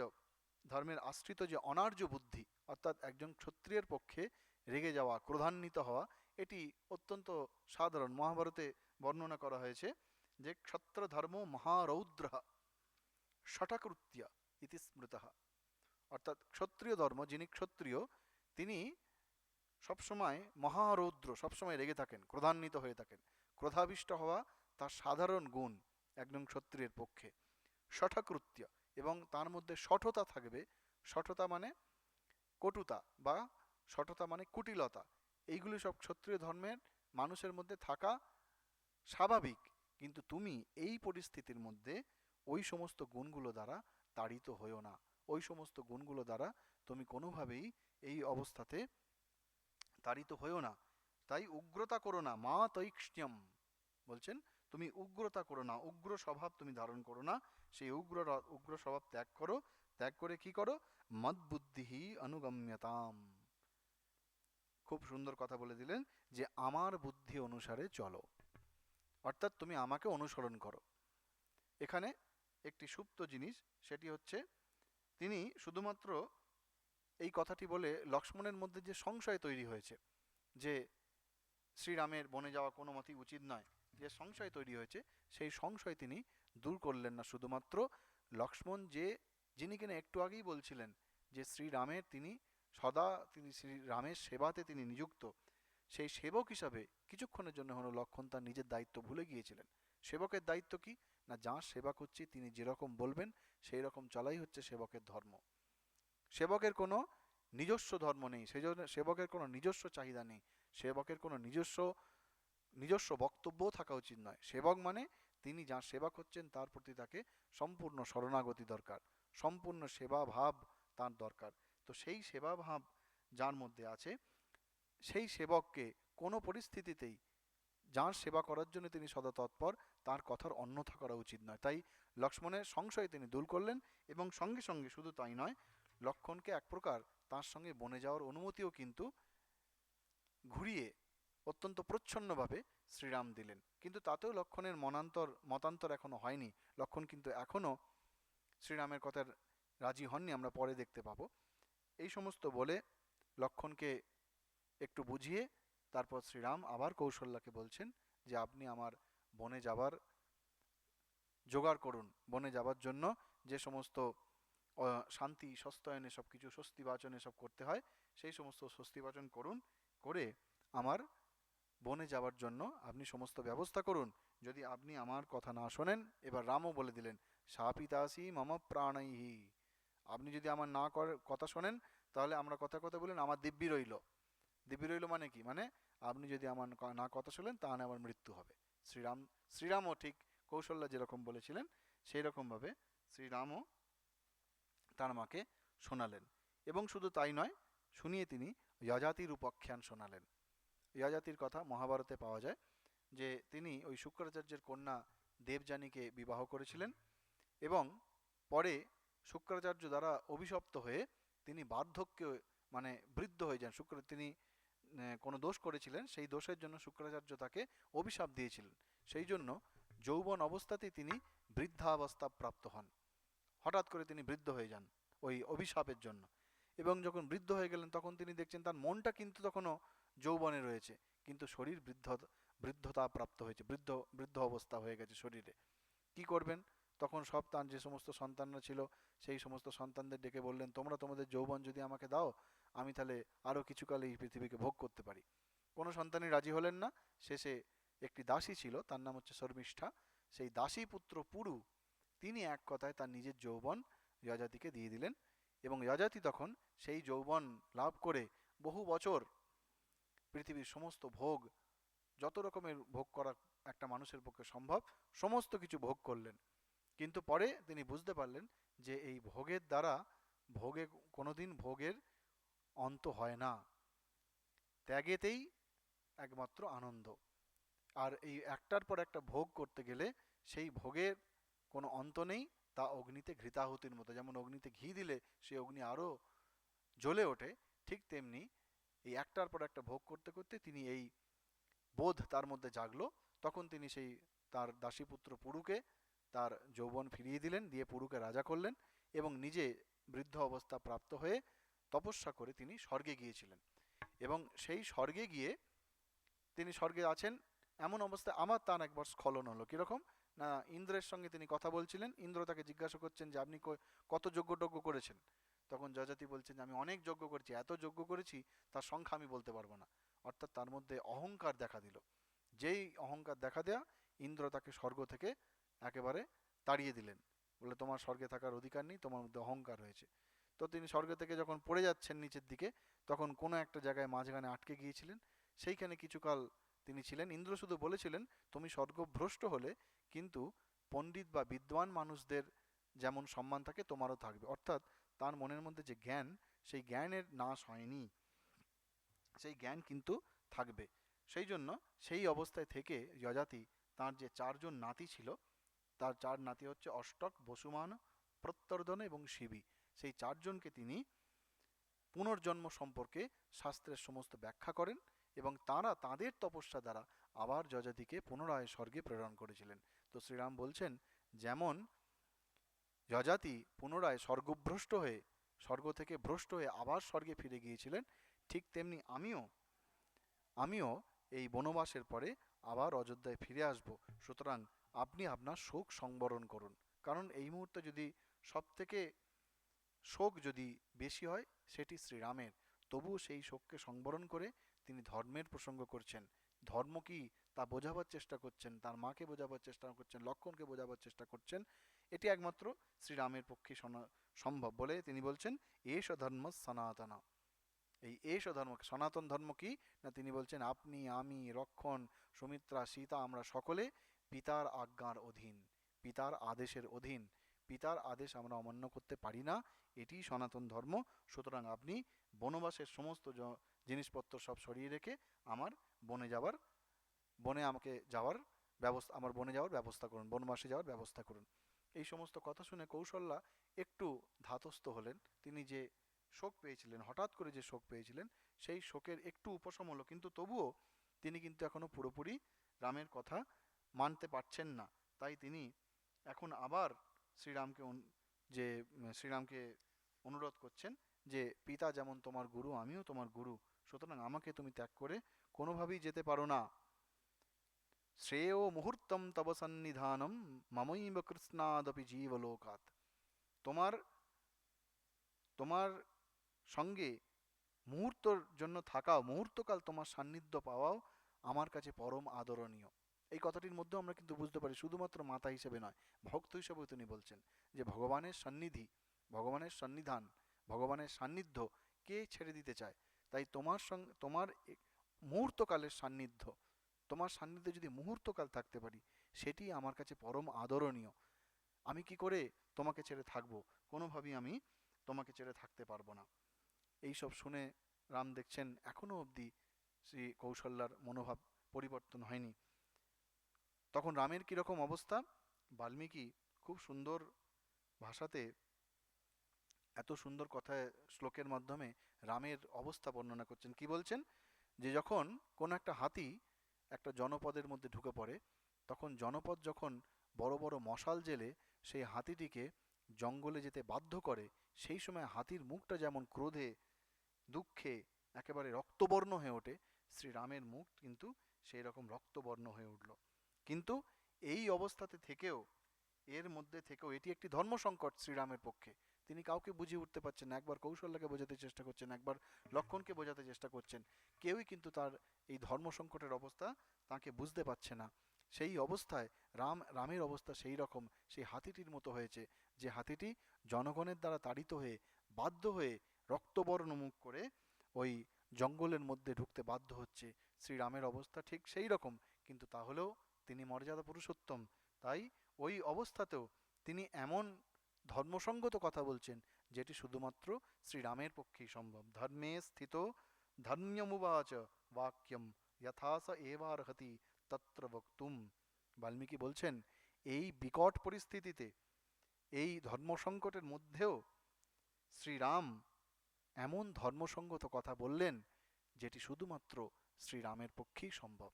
ধর্মের আশ্রিত যে অনার্য বুদ্ধি, অর্থাৎ একজন ক্ষত্রিয়ের পক্ষে রেগে যাওয়া, ক্রোধান্বিত হওয়া, এটি অত্যন্ত সাধারণ। মহাভারতে বর্ণনা করা হয়েছে যে ক্ষত্রধর্ম মহারৌদ্র ষটকৃত্য ইতি স্মৃতঃ। অর্থাৎ ক্ষত্রিয় ধর্ম, যিনি ক্ষত্রিয় তিনি সবসময় মহারৌদ্র, সবসময় রেগে থাকেন, ক্রোধান্বিত হয়ে থাকেন। ক্রোধাবিষ্ট হওয়া তার সাধারণ গুণ একজন ক্ষত্রিয়ের পক্ষে। ষটকৃত্য, এবং তার মধ্যে শঠতা থাকবে। শঠতা মানে কটুতা, বা শঠতা মানে কুটিলতা। এইগুলি সব ক্ষত্রিয় ধর্মের মানুষের মধ্যে থাকা স্বাভাবিক। কিন্তু তুমি এই পরিস্থিতির মধ্যে ওই সমস্ত গুণগুলো দ্বারা তাড়িত হইও না, ওই সমস্ত গুণগুলো দ্বারা তুমি কোনোভাবেই এই অবস্থাতে তাড়িত হইও না। তাই উগ্রতা করো না, মা তৈক্ষ্যম বলছেন, তুমি উগ্রতা করো না, উগ্র স্বভাব তুমি ধারণ করো না। সেই উগ্র স্বভাব ত্যাগ করো। ত্যাগ করে কি করো, মদ্বুদ্ধিহি অনুগম্যতাম। খুব সুন্দর কথা বলে দিলেন, যে আমার বুদ্ধি অনুসারে চলো, অর্থাৎ তুমি আমাকে অনুসরণ করো। এখানে একটি সুপ্ত জিনিস, সেটি হচ্ছে তিনি শুধুমাত্র এই কথাটি বলে লক্ষ্মণের মধ্যে যে সংশয় তৈরি হয়েছে যে শ্রীরামের বনে যাওয়া কোনো মতেই উচিত নয়, যে সংশয় তৈরি হয়েছে সেই সংশয় তিনি দূর করলেন না। শুধুমাত্র লক্ষ্মণ যিনি কিনা একটু আগেই বলছিলেন যে তিনি শ্রীরামের সেবাতে তিনি নিযুক্ত, সেই সেবক হিসাবে কিছুক্ষণের জন্য হলো লক্ষ্মণ তার নিজের দায়িত্ব ভুলে গিয়েছিলেন। সেবকের দায়িত্ব কি না, যার সেবা করছি তিনি যেরকম বলবেন সেই রকম চলাই হচ্ছে সেবকের ধর্ম। সেবকের কোনো নিজস্ব ধর্ম নেই, সেই জন্য সেবকের কোনো নিজস্ব চাহিদা নেই, সেবকের কোনো নিজস্ব বক্তব্যও থাকা উচিত নয়। সেবক মানে তিনি যার সেবা করছেন তার প্রতি তাকে সম্পূর্ণ শরণাগতি দরকার, সম্পূর্ণ সেবা ভাব তার দরকার। তো সেই সেবা ভাব যার মধ্যে আছে সেই সেবককে কোনো পরিস্থিতিতেই যার সেবা করার জন্য তিনি সদা তৎপর, তার কথার অন্যথা করা উচিত নয়। তাই লক্ষ্মণের সংশয় তিনি দূর করলেন, এবং সঙ্গে সঙ্গে শুধু তাই নয়, লক্ষ্মণকে এক প্রকার তার সঙ্গে বনে যাওয়ার অনুমতিও কিন্তু ঘুরিয়ে অত্যন্ত প্রচ্ছন্নভাবে শ্রীরাম দিলেন। কিন্তু তাতেও লক্ষ্মণের মতান্তর এখনো হয়নি। লক্ষ্মণ কিন্তু এখনো শ্রীরামের কথার রাজি হননি, আমরা পরে দেখতে পাবো। এই সমস্ত বলে লক্ষ্মণকে একটু বুঝিয়ে তারপর শ্রীরাম আবার কৌশল্যাকে বলছেন যে আপনি আমার বনে যাবার জোগাড় করুন। বনে যাবার জন্য যে সমস্ত শান্তি সস্তায়নে সব কিছু স্বস্তিবাচনে সব করতে হয়, সেই সমস্ত স্বস্তিবাচন করুন, করে আমার বনে যাওয়ার জন্য আপনি সমস্ত ব্যবস্থা করুন। যদি আপনি আমার কথা না শোনেন, এবার রামও বলে দিলেন, শাপিতাসি মম প্রাণৈহি, আপনি যদি আমার না কথা শোনেন, তাহলে আমরা কথা কথা বলেন আমার দিব্যি রইল। দিব্যি রইল মানে কি? মানে আপনি যদি আমার না কথা শোনেন, তাহলে আমার মৃত্যু হবে। শ্রীরামও ঠিক কৌশল্যা যেরকম বলেছিলেন সেই রকমভাবে শ্রীরামও তার মাকে শোনালেন। এবং শুধু তাই নয়, শুনিয়ে তিনি যজাতির উপাখ্যান শোনালেন। যজাতির কথা মহাভারতে পাওয়া যায় যে তিনি ওই শুক্রাচার্যের কন্যা দেবযানীকে বিবাহ করেছিলেন, এবং পরে শুক্রাচার্য দ্বারা অভিশপ্ত হয়ে তিনি বার্ধক্যে মানে বৃদ্ধ হয়ে যান। তিনি কোনো দোষ করেছিলেন, সেই দোষের জন্য শুক্রাচার্য তাকে অভিশাপ দিয়েছিলেন। সেই জন্য যৌবন অবস্থাতেই তিনি বৃদ্ধাবস্থা প্রাপ্ত হন। হঠাৎ করে তিনি বৃদ্ধ হয়ে যান ওই অভিশাপের জন্য। এবং যখন বৃদ্ধ হয়ে গেলেন, তখন তিনি দেখছেন তার মনটা কিন্তু তখনও যৌবনে রয়েছে, কিন্তু শরীর বৃদ্ধতা প্রাপ্ত হয়েছে, বৃদ্ধ অবস্থা হয়ে গেছে শরীরে। কি করবেন? তখন সব তার যে সমস্ত সন্তানরা ছিল, সেই সমস্ত সন্তানদের ডেকে বললেন, তোমরা তোমাদের যৌবন যদি আমাকে দাও, আমি তাহলে আরও কিছুকাল এই পৃথিবীকে ভোগ করতে পারি। কোনো সন্তানই রাজি হলেন না। শেষে একটি দাসী ছিল, তার নাম হচ্ছে শর্মিষ্ঠা। সেই দাসী পুত্র পুরু, তিনি এক কথায় তার নিজের যৌবন যজাতিকে দিয়ে দিলেন, এবং যজাতি তখন সেই যৌবন লাভ করে বহু বছর পৃথিবীর সমস্ত ভোগ, যত রকমের ভোগ করা একটা মানুষের পক্ষে সম্ভব, সমস্ত কিছু ভোগ করলেন। কিন্তু পরে তিনি বুঝতে পারলেন যে এই ভোগের দ্বারা কোনোদিন ভোগের অন্ত হয় না, ত্যাগেতেই একমাত্র আনন্দ। আর এই একটার পর একটা ভোগ করতে গেলে সেই ভোগের কোনো অন্ত নেই, তা অগ্নিতে ঘৃতাহুতির মতো। যেমন অগ্নিতে ঘি দিলে সেই অগ্নি আরও জ্বলে ওঠে, ঠিক তেমনি এই একটার পর একটা ভোগ করতে করতে তিনি এই বোধ তার মধ্যে জাগলো। তখন তিনি সেই তার দাসীপুত্র পুরুকে তার যৌবন ফিরিয়ে দিলেন, দিয়ে পুরুকে রাজা করলেন, এবং নিজে বৃদ্ধ অবস্থা প্রাপ্ত হয়ে তপস্যা করে তিনি স্বর্গে গিয়েছিলেন। এবং সেই স্বর্গে গিয়ে তিনি স্বর্গে আছেন, এমন অবস্থায় আমার তার একবার স্খলন হলো। কীরকম না, ইন্দ্রের সঙ্গে তিনি কথা বলছিলেন। ইন্দ্র তাকে জিজ্ঞাসা করছেন যে আপনি কত যজ্ঞ করেছেন। তখন যজাতি বলছেন যে আমি অনেক যজ্ঞ করেছি, এত যজ্ঞ করেছি তার সংখ্যা আমি বলতে পারবো না। অর্থাৎ তার মধ্যে অহংকার দেখা দিল। যেই অহংকার দেখা দেয়া, ইন্দ্র তাকে স্বর্গ থেকে একেবারে তাড়িয়ে দিলেন, বলে তোমার স্বর্গে থাকার অধিকার নেই, তোমার মধ্যে অহংকার হয়েছে। তো তিনি স্বর্গ থেকে যখন পড়ে যাচ্ছেন নিচের দিকে, তখন কোনো একটা জায়গায় মাঝখানে আটকে গিয়েছিলেন। সেইখানে কিছুকাল তিনি ছিলেন। ইন্দ্র শুধু বলেছিলেন তুমি স্বর্গভ্রষ্ট হলে কিন্তু পণ্ডিত বা বিদ্বান মানুষদের যেমন সম্মান থাকে তোমারও থাকবে। অর্থাৎ তার মনের মধ্যে যে জ্ঞান, সেই জ্ঞানের নাশ হয়নি, সেই জ্ঞান কিন্তু থাকবে। সেই জন্য সেই অবস্থায় থেকে যজাতি তার যে চারজন নাতি ছিল, তার চার নাতি হচ্ছে অষ্টক, বসুমান, প্রত্যর্ধন এবং শিবী। সেই চারজনকে তিনি পুনর্জন্ম সম্পর্কে শাস্ত্রের সমস্ত ব্যাখ্যা করেন, এবং তারা তাদের তপস্যা দ্বারা আবার যজাতিকে পুনরায় স্বর্গে প্রেরণ করেছিলেন। তো শ্রীরাম বলছেন, যেমন যজাতি পুনরায় স্বর্গ থেকে ভ্রষ্ট হয়ে আবার স্বর্গে ফিরে গিয়েছিলেন, ঠিক তেমনি আমিও এই বনবাসের পরে আবার অযোধ্যায় ফিরে আসব। সুতরাং আপনি আপনার শোক সংবরণ করুন। কারণ এই মুহূর্তে যদি সবথেকে শোক যদি বেশি হয়, সেটি শ্রীরামের। তবুও সেই শোককে সংবরণ করে তিনি ধর্মের প্রসঙ্গ করছেন। ধর্ম কি তা বোঝাবার চেষ্টা করছেন, তার মাকে বোঝাবার চেষ্টা করছেন, লক্ষ্মণকে বোঝাবার চেষ্টা করছেন। এটি একমাত্র শ্রীরামের পক্ষে সম্ভব বলে তিনি বলছেন এষ ধর্ম সনাতন। এই এষ ধর্ম, সনাতন ধর্ম কি না, তিনি বলছেন আপনি, আমি, লক্ষ্মণ, সুমিত্রা, সীতা, আমরা সকলে পিতার আজ্ঞার অধীন, পিতার আদেশের অধীন। পিতার আদেশ আমরা অমান্য করতে পারি না, এটি সনাতন ধর্ম। সুতরাং আপনি বনবাসের সমস্ত জিনিসপত্র সব সরিয়ে রেখে আমার বনে আমাকে যাওয়ার ব্যবস্থা, আমার বনে যাওয়ার ব্যবস্থা করুন, বনবাসে যাওয়ার ব্যবস্থা করুন। এই সমস্ত কথা শুনে কৌশল্যা একটু ধাতস্থ হলেন। তিনি যে শোক পেয়েছিলেন, হঠাৎ করে যে শোক পেয়েছিলেন, সেই শোকের একটু উপশম হলো, কিন্তু তবুও তিনি কিন্তু এখনো পুরোপুরি রামের কথা মানতে পারছেন না। তাই তিনি এখন আবার শ্রীরামকে শ্রীরামকে অনুরোধ করছেন যে পিতা যেমন তোমার গুরু, আমিও তোমার গুরু, সুতরাং আমাকে তুমি ত্যাগ করে কোনোভাবেই যেতে পারো না। শ্রেয় মুহূর্তম তব সন্নিধানম মমৈব কৃষ্ণাদপি জীবলোকাৎ। তোমার তোমার সঙ্গে মুহূর্তর জন্য থাকাও, মুহূর্তকাল তোমার সান্নিধ্য পাওয়াও আমার কাছে পরম আদরণীয়। এই কথাটির মধ্যেও আমরা কিন্তু বুঝতে পারি শুধুমাত্র মাতা হিসেবে নয়, ভক্ত হিসেবেও তিনি বলছেন যে ভগবানের সান্নিধি, ভগবানের সন্নিধান, ভগবানের সান্নিধ্য কে ছেড়ে দিতে চায়। তাই তোমার সঙ্গে তোমার মুহূর্তকালের সান্নিধ্য, তোমার সান্নিধ্যে যদি মুহূর্তকাল থাকতে পারি, সেটি আমার কাছে পরম আদরণীয়। আমি কি করে তোমাকে ছেড়ে থাকবো? কোনোভাবেই আমি তোমাকে ছেড়ে থাকতে পারবো না। এই সব শুনে রাম দেখছেন এখনো অবধি শ্রী কৌশল্যার মনোভাব পরিবর্তন হয়নি। তখন রামের কিরকম অবস্থা, বাল্মীকি খুব সুন্দর ভাষাতে, এত সুন্দর কথায়, শ্লোকের মাধ্যমে রামের অবস্থা বর্ণনা করছেন। কি বলছেন? যে যখন কোনো একটা হাতি একটা জনপদের মধ্যে ঢুকে পড়ে, তখন জনপদ যখন বড় বড় মশাল জেলে সেই হাতিটিকে জঙ্গলে যেতে বাধ্য করে, সেই সময় হাতির মুখটা যেমন ক্রোধে, দুঃখে একেবারে রক্তবর্ণ হয়ে ওঠে, শ্রীরামের মুখ কিন্তু সেই রকম রক্তবর্ণ হয়ে উঠল। কিন্তু এই অবস্থাতে থেকেও, এর মধ্যে থেকেও এটি একটি ধর্ম সংকট শ্রীরামের পক্ষে। তিনি কাউকে বুঝিয়ে উঠতে পারছেন না। একবার কৌশল্যাকে বোঝাতে চেষ্টা করছেন, একবার লক্ষণকে বোঝাতে চেষ্টা করছেন, কেউই কিন্তু তার এই ধর্ম সংকটের অবস্থা তাকে বুঝতে পারছে না। সেই অবস্থায় রামের অবস্থা সেই রকম, সেই হাতিটির মতো হয়েছে, যে হাতিটি জনগণের দ্বারা তাড়িত হয়ে, বাধ্য হয়ে, রক্তবর্ণ মুখ করে ওই জঙ্গলের মধ্যে ঢুকতে বাধ্য হচ্ছে। শ্রীরামের অবস্থা ঠিক সেই রকম, কিন্তু তাহলেও তিনি মর্যাদা পুরুষোত্তম। তাই ওই অবস্থাতেও তিনি এমন ধর্মসঙ্গত কথা বলছেন, যেটি শুধুমাত্র শ্রীরামের পক্ষেই সম্ভব। ধর্মে স্থিত ধর্ম্যমুবাচ বাক্যম যথাস এবারহতি তত্র বক্তুম। বাল্মীকি বলছেন, এই বিকট পরিস্থিতিতে, এই ধর্মসঙ্কটের মধ্যেও শ্রীরাম এমন ধর্মসঙ্গত কথা বললেন, যেটি শুধুমাত্র শ্রীরামের পক্ষেই সম্ভব।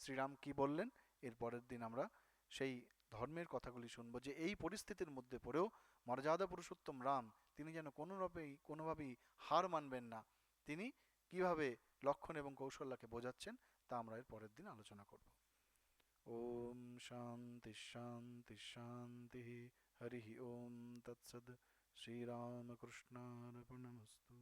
শ্রীরাম কি বললেন, এর পরের দিন আমরা সেই ধর্মের কথাগুলি শুনব, যে এই পরিস্থিতির মধ্যে পড়েও মর্যাদা পুরুষোত্তম রাম, তিনি যেন কোনোভাবেই হার মানবেন না। তিনি কিভাবে লক্ষণ এবং কৌশল্যাকে বোঝাচ্ছেন, তা আমরা এর পরের দিন আলোচনা করব। ওম শান্তি শান্তি শান্তি। হরি ওম তৎসদ। শ্রীরামকৃষ্ণার্পণমস্তু।